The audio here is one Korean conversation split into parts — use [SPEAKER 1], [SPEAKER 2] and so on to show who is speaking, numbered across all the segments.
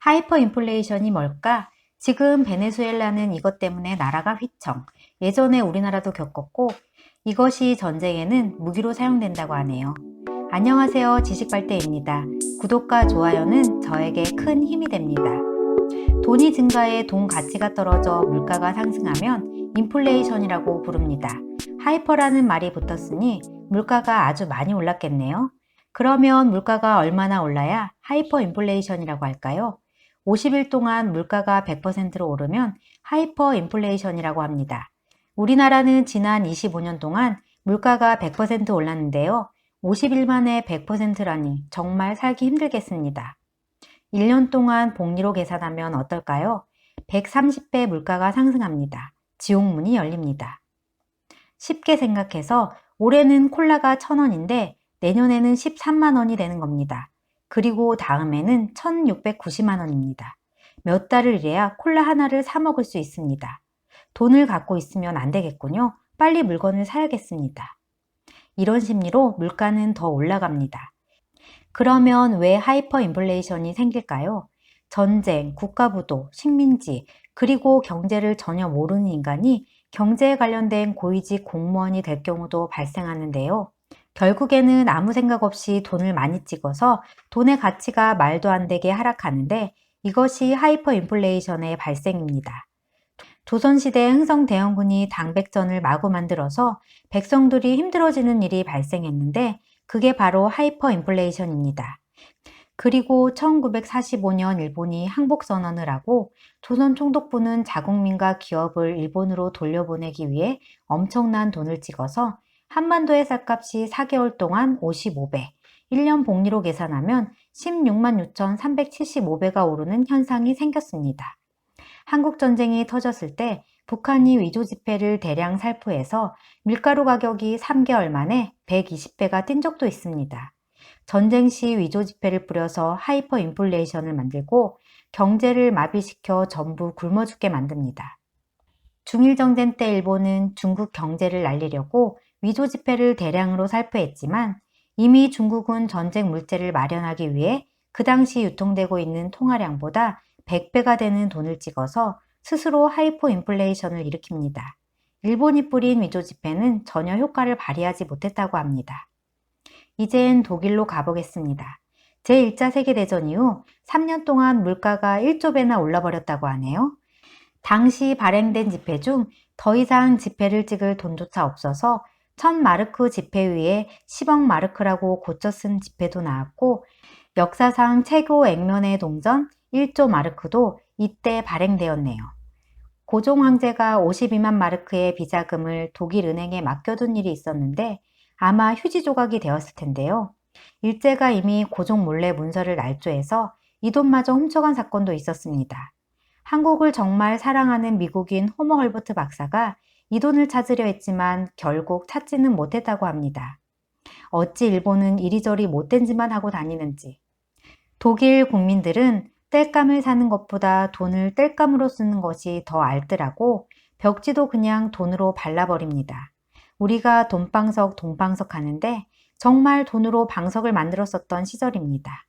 [SPEAKER 1] 하이퍼 인플레이션이 뭘까? 지금 베네수엘라는 이것 때문에 나라가 휘청. 예전에 우리나라도 겪었고 이것이 전쟁에는 무기로 사용된다고 하네요. 안녕하세요. 지식발대입니다. 구독과 좋아요는 저에게 큰 힘이 됩니다. 돈이 증가해 돈 가치가 떨어져 물가가 상승하면 인플레이션이라고 부릅니다. 하이퍼라는 말이 붙었으니 물가가 아주 많이 올랐겠네요. 그러면 물가가 얼마나 올라야 하이퍼 인플레이션이라고 할까요? 50일 동안 물가가 100%로 오르면 하이퍼 인플레이션이라고 합니다. 우리나라는 지난 25년 동안 물가가 100% 올랐는데요. 50일 만에 100%라니 정말 살기 힘들겠습니다. 1년 동안 복리로 계산하면 어떨까요? 130배 물가가 상승합니다. 지옥문이 열립니다. 쉽게 생각해서 올해는 콜라가 1,000원인데 내년에는 13만 원이 되는 겁니다. 그리고 다음에는 1,690만 원입니다. 몇 달을 일해야 콜라 하나를 사 먹을 수 있습니다. 돈을 갖고 있으면 안 되겠군요. 빨리 물건을 사야겠습니다. 이런 심리로 물가는 더 올라갑니다. 그러면 왜 하이퍼 인플레이션이 생길까요? 전쟁, 국가부도, 식민지, 그리고 경제를 전혀 모르는 인간이 경제에 관련된 고위직 공무원이 될 경우도 발생하는데요. 결국에는 아무 생각 없이 돈을 많이 찍어서 돈의 가치가 말도 안 되게 하락하는데 이것이 하이퍼 인플레이션의 발생입니다. 조선시대 흥성대원군이 당백전을 마구 만들어서 백성들이 힘들어지는 일이 발생했는데 그게 바로 하이퍼 인플레이션입니다. 그리고 1945년 일본이 항복선언을 하고 조선 총독부는 자국민과 기업을 일본으로 돌려보내기 위해 엄청난 돈을 찍어서 한반도의 쌀값이 4개월 동안 55배, 1년 복리로 계산하면 16만 6,375배가 오르는 현상이 생겼습니다. 한국전쟁이 터졌을 때 북한이 위조지폐를 대량 살포해서 밀가루 가격이 3개월 만에 120배가 뛴 적도 있습니다. 전쟁 시 위조지폐를 뿌려서 하이퍼 인플레이션을 만들고 경제를 마비시켜 전부 굶어 죽게 만듭니다. 중일정전 때 일본은 중국 경제를 날리려고 위조지폐를 대량으로 살포했지만 이미 중국은 전쟁 물재를 마련하기 위해 그 당시 유통되고 있는 통화량보다 100배가 되는 돈을 찍어서 스스로 하이퍼 인플레이션을 일으킵니다. 일본이 뿌린 위조지폐는 전혀 효과를 발휘하지 못했다고 합니다. 이젠 독일로 가보겠습니다. 제1차 세계대전 이후 3년 동안 물가가 1조 배나 올라버렸다고 하네요. 당시 발행된 지폐 중 더 이상 지폐를 찍을 돈조차 없어서 1000마르크 지폐 위에 10억 마르크라고 고쳐 쓴 지폐도 나왔고 역사상 최고 액면의 동전 1조 마르크도 이때 발행되었네요. 고종 황제가 52만 마르크의 비자금을 독일 은행에 맡겨둔 일이 있었는데 아마 휴지 조각이 되었을 텐데요. 일제가 이미 고종 몰래 문서를 날조해서 이 돈마저 훔쳐간 사건도 있었습니다. 한국을 정말 사랑하는 미국인 호머 헐버트 박사가 이 돈을 찾으려 했지만 결국 찾지는 못했다고 합니다. 어찌 일본은 이리저리 못된 짓만 하고 다니는지. 독일 국민들은 땔감을 사는 것보다 돈을 땔감으로 쓰는 것이 더 알뜰하고 벽지도 그냥 돈으로 발라버립니다. 우리가 돈방석 동방석 하는데 정말 돈으로 방석을 만들었었던 시절입니다.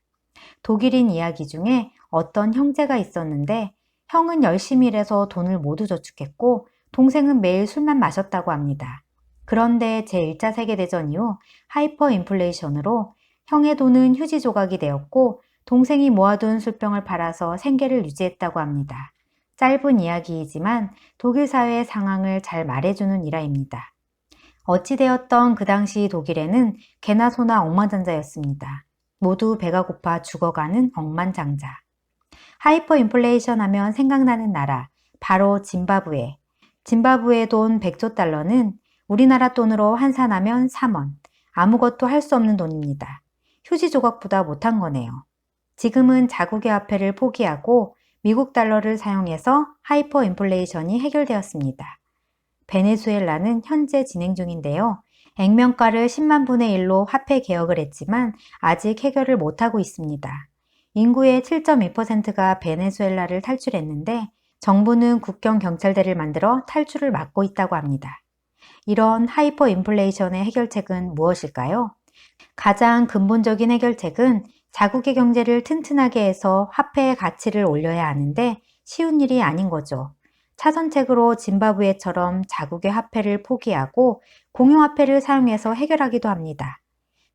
[SPEAKER 1] 독일인 이야기 중에 어떤 형제가 있었는데 형은 열심히 일해서 돈을 모두 저축했고 동생은 매일 술만 마셨다고 합니다. 그런데 제1차 세계대전 이후 하이퍼 인플레이션으로 형의 돈은 휴지 조각이 되었고 동생이 모아둔 술병을 팔아서 생계를 유지했다고 합니다. 짧은 이야기이지만 독일 사회의 상황을 잘 말해주는 일화입니다. 어찌되었던 그 당시 독일에는 개나 소나 억만장자였습니다. 모두 배가 고파 죽어가는 억만장자. 하이퍼 인플레이션 하면 생각나는 나라, 바로 짐바브웨. 짐바브웨 돈 100조 달러는 우리나라 돈으로 환산하면 3원. 아무것도 할 수 없는 돈입니다. 휴지 조각보다 못한 거네요. 지금은 자국의 화폐를 포기하고 미국 달러를 사용해서 하이퍼 인플레이션이 해결되었습니다. 베네수엘라는 현재 진행 중인데요. 액면가를 10만 분의 1로 화폐 개혁을 했지만 아직 해결을 못하고 있습니다. 인구의 7.2%가 베네수엘라를 탈출했는데 정부는 국경 경찰대를 만들어 탈출을 막고 있다고 합니다. 이런 하이퍼 인플레이션의 해결책은 무엇일까요? 가장 근본적인 해결책은 자국의 경제를 튼튼하게 해서 화폐의 가치를 올려야 하는데 쉬운 일이 아닌 거죠. 차선책으로 짐바브웨처럼 자국의 화폐를 포기하고 공용화폐를 사용해서 해결하기도 합니다.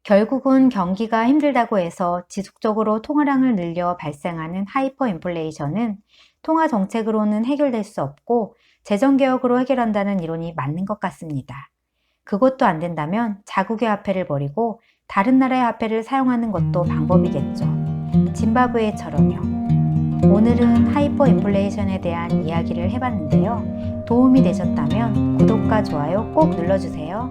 [SPEAKER 1] 결국은 경기가 힘들다고 해서 지속적으로 통화량을 늘려 발생하는 하이퍼 인플레이션은 통화 정책으로는 해결될 수 없고 재정개혁으로 해결한다는 이론이 맞는 것 같습니다. 그것도 안 된다면 자국의 화폐를 버리고 다른 나라의 화폐를 사용하는 것도 방법이겠죠. 짐바브웨처럼요. 오늘은 하이퍼 인플레이션에 대한 이야기를 해봤는데요. 도움이 되셨다면 구독과 좋아요 꼭 눌러주세요.